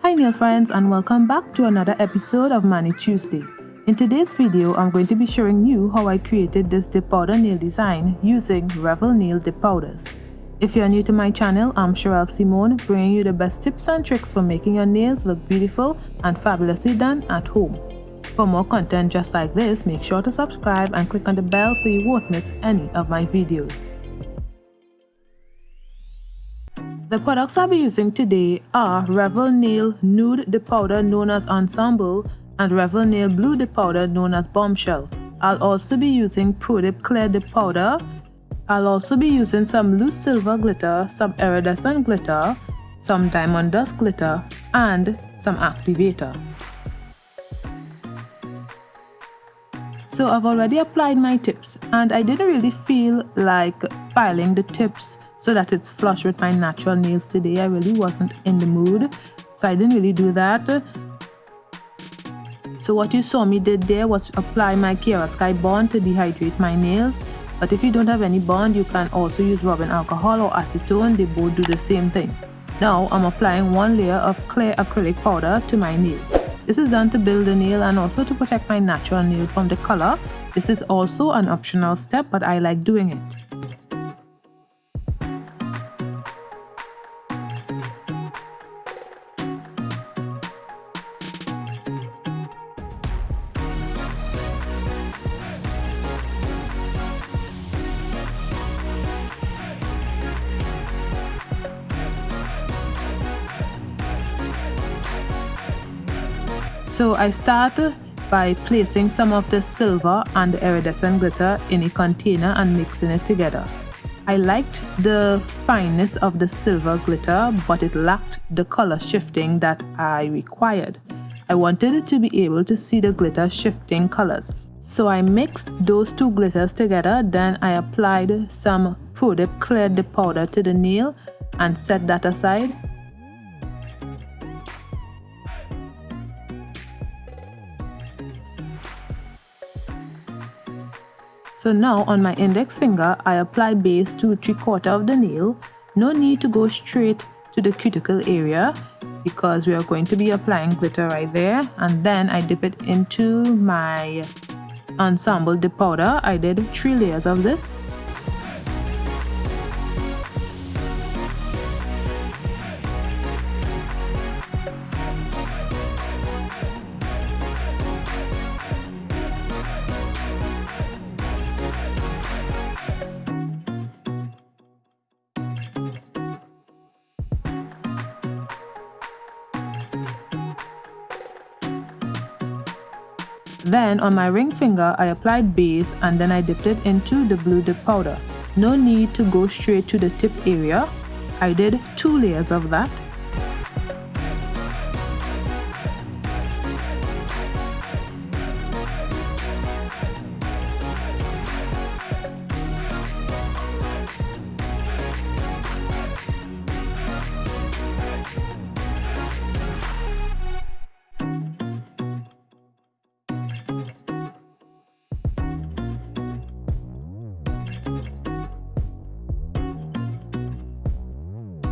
Hi nail friends, and welcome back to another episode of Mani Tuesday. In today's video, I'm going to be showing you how I created this dip powder nail design using ReveL nail dip powders. If you're new to my channel, I'm Cheraelsymone, bringing you the best tips and tricks for making your nails look beautiful and fabulously done at home. For more content just like this, make sure to subscribe and click on the bell so you won't miss any of my videos. The products I'll be using today are ReveL Nail Nude Dip Powder known as Ensemble and ReveL Nail Blue Dip Powder known as Bombshell. I'll also be using Pro Dip Clear Dip Powder. I'll also be using some loose silver glitter, some iridescent glitter, some diamond dust glitter, and some activator. So I've already applied my tips, and I didn't really feel like filing the tips so that it's flush with my natural nails today. I really wasn't in the mood, so I didn't really do that. So what you saw me did there was apply my Cherael bond to dehydrate my nails. But if you don't have any bond, you can also use rubbing alcohol or acetone. They both do the same thing. Now I'm applying one layer of clear acrylic powder to my nails. This is done to build the nail and also to protect my natural nail from the color. This is also an optional step, but I like doing it. So I start by placing some of the silver and the iridescent glitter in a container and mixing it together. I liked the fineness of the silver glitter, but it lacked the color shifting that I required. I wanted it to be able to see the glitter shifting colors. So I mixed those two glitters together, then I applied some Pro Dip Clear Dip Powder to the nail and set that aside. So now on my index finger, I apply base to 3/4 of the nail. No need to go straight to the cuticle area because we are going to be applying glitter right there. And then I dip it into my ensemble dip powder. I did 3 layers of this. Then on my ring finger, I applied base and then I dipped it into the blue dip powder. No need to go straight to the tip area. I did 2 layers of that.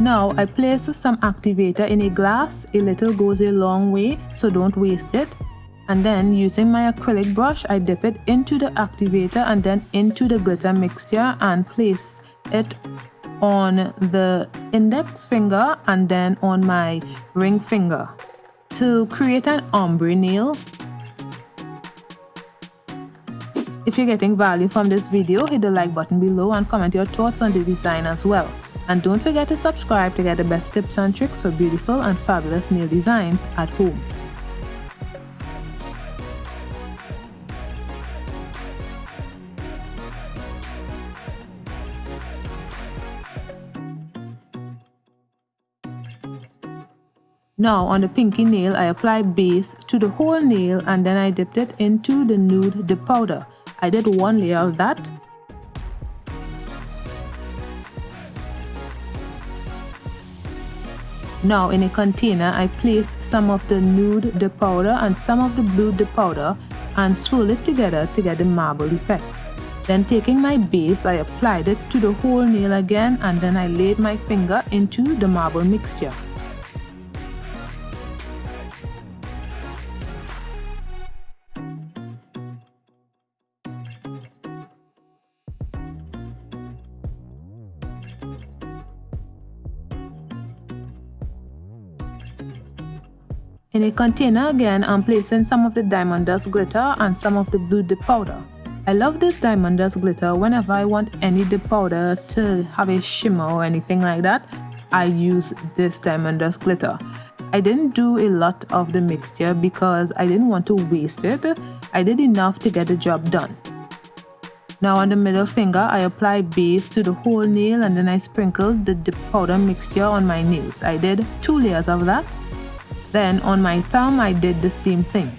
Now I place some activator in a glass. A little goes a long way, so don't waste it. And then using my acrylic brush, I dip it into the activator and then into the glitter mixture and place it on the index finger and then on my ring finger. To create an ombre nail. If you're getting value from this video, hit the like button below and comment your thoughts on the design as well. And don't forget to subscribe to get the best tips and tricks for beautiful and fabulous nail designs at home. Now on the pinky nail, I applied base to the whole nail and then I dipped it into the nude dip powder. I did 1 layer of that. Now in a container, I placed some of the nude dip powder and some of the blue dip powder and swirl it together to get the marble effect. Then taking my base, I applied it to the whole nail again and then I laid my finger into the marble mixture. In a container again, I'm placing some of the diamond dust glitter and some of the blue dip powder. I love this diamond dust glitter. Whenever I want any dip powder to have a shimmer or anything like that, I use this diamond dust glitter. I didn't do a lot of the mixture because I didn't want to waste it. I did enough to get the job done. Now on the middle finger, I apply base to the whole nail and then I sprinkled the dip powder mixture on my nails. I did 2 layers of that. Then on my thumb, I did the same thing.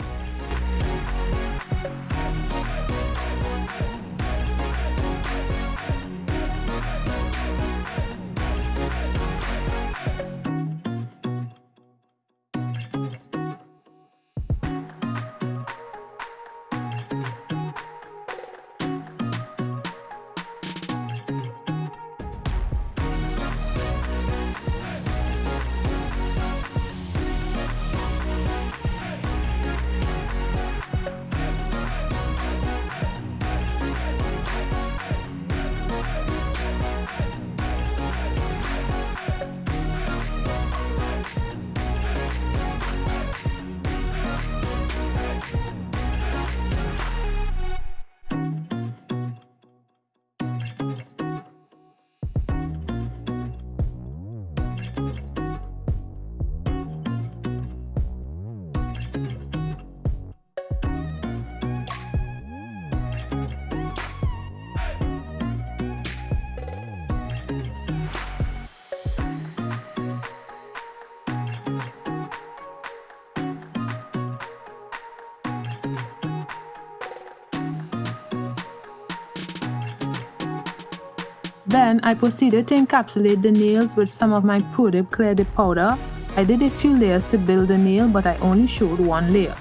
Then I proceeded to encapsulate the nails with some of my Pro Dip Clear Dip powder. I did a few layers to build the nail, but I only showed one layer.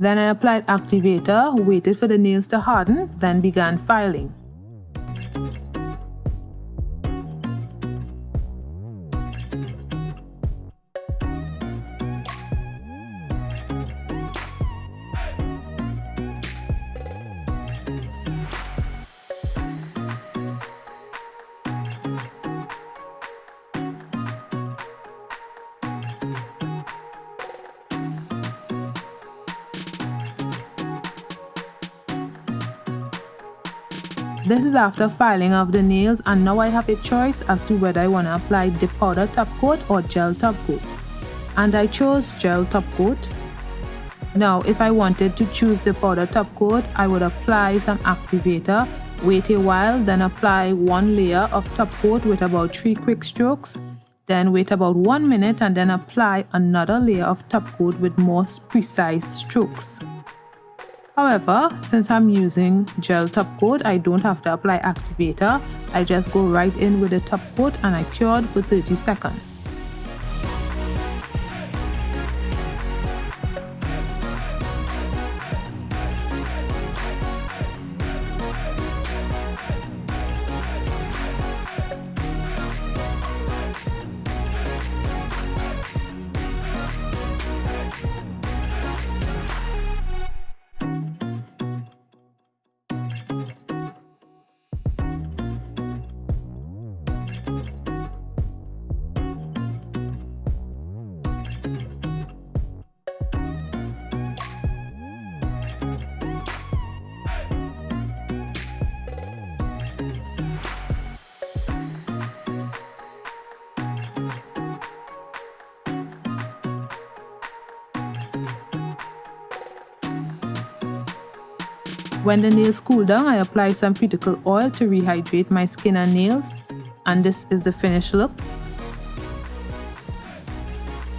Then I applied activator, waited for the nails to harden, then began filing. This is after filing of the nails, and now I have a choice as to whether I want to apply dip powder top coat or gel top coat. And I chose gel top coat. Now if I wanted to choose the powder top coat, I would apply some activator, wait a while, then apply one layer of top coat with about 3 quick strokes, then wait about 1 minute and then apply another layer of top coat with more precise strokes. However, since I'm using gel top coat, I don't have to apply activator. I just go right in with the top coat and I cured for 30 seconds. When the nails cool down, I apply some cuticle oil to rehydrate my skin and nails, and this is the finished look.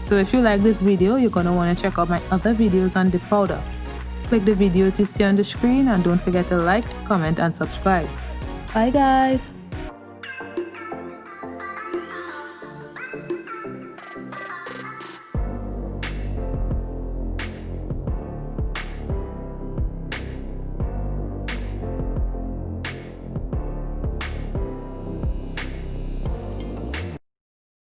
So if you like this video, you're going to want to check out my other videos on dip powder. Click the videos you see on the screen and don't forget to like, comment and subscribe. Bye guys!